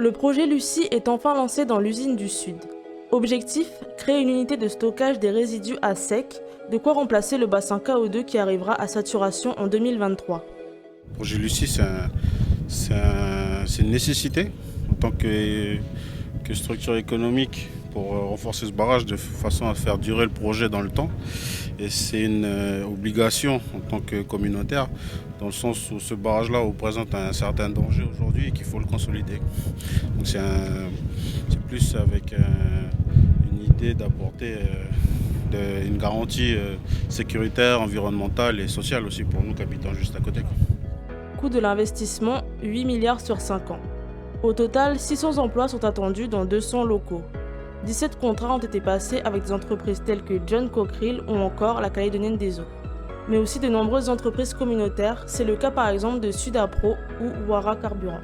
Le projet Lucie est enfin lancé dans l'usine du Sud. Objectif, créer une unité de stockage des résidus à sec, de quoi remplacer le bassin KO2 qui arrivera à saturation en 2023. Le projet Lucie, c'est une nécessité en tant que structure économique pour renforcer ce barrage de façon à faire durer le projet dans le temps. Et c'est une obligation en tant que communautaire, dans le sens où ce barrage-là représente un certain danger aujourd'hui et qu'il faut le consolider. Donc c'est plus avec une idée d'apporter une garantie sécuritaire, environnementale et sociale aussi pour nous qui habitons juste à côté. Coût de l'investissement, 8 milliards sur 5 ans. Au total, 600 emplois sont attendus dans 200 locaux. 17 contrats ont été passés avec des entreprises telles que John Cockerill ou encore la Calédonienne des Eaux. Mais aussi de nombreuses entreprises communautaires, c'est le cas par exemple de Sudapro ou Wara Carburant.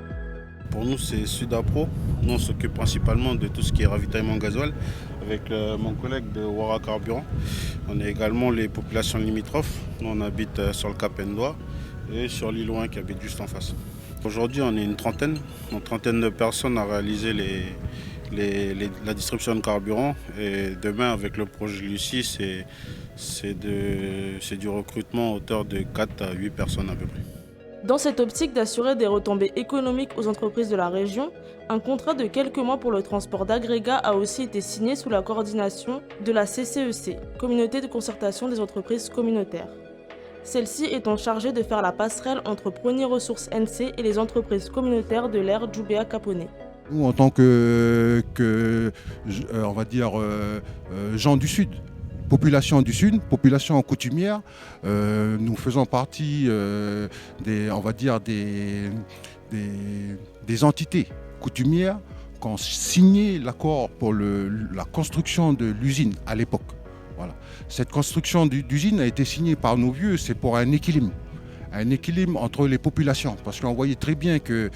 Pour nous, c'est Sudapro. Nous, on s'occupe principalement de tout ce qui est ravitaillement gasoil avec mon collègue de Wara Carburant. On est également les populations limitrophes. Nous, on habite sur le Cap Ndoa et sur l'île Ouin qui habite juste en face. Aujourd'hui, on est une trentaine de personnes à réaliser la distribution de carburant. Et demain, avec le projet Lucie, c'est du recrutement à hauteur de 4 à 8 personnes à peu près. Dans cette optique d'assurer des retombées économiques aux entreprises de la région, un contrat de quelques mois pour le transport d'agrégats a aussi été signé sous la coordination de la CCEC, Communauté de concertation des entreprises communautaires. Celle-ci étant chargée de faire la passerelle entre Prony Ressources NC et les entreprises communautaires de l'ère Djoubéa-Caponnet. Nous, en tant on va dire, gens du Sud, population du Sud, population coutumière, nous faisons partie on va dire des entités coutumières qui ont signé l'accord pour la construction de l'usine à l'époque. Voilà. Cette construction d'usine a été signée par nos vieux, c'est pour un équilibre entre les populations. Parce qu'on voyait très bien que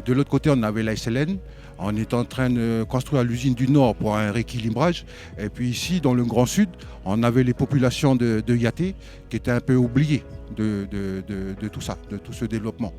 de l'autre côté, on avait la SLN, on est en train de construire l'usine du Nord pour un rééquilibrage. Et puis ici, dans le Grand Sud, on avait les populations de Yaté qui étaient un peu oubliées de tout ça, de tout ce développement.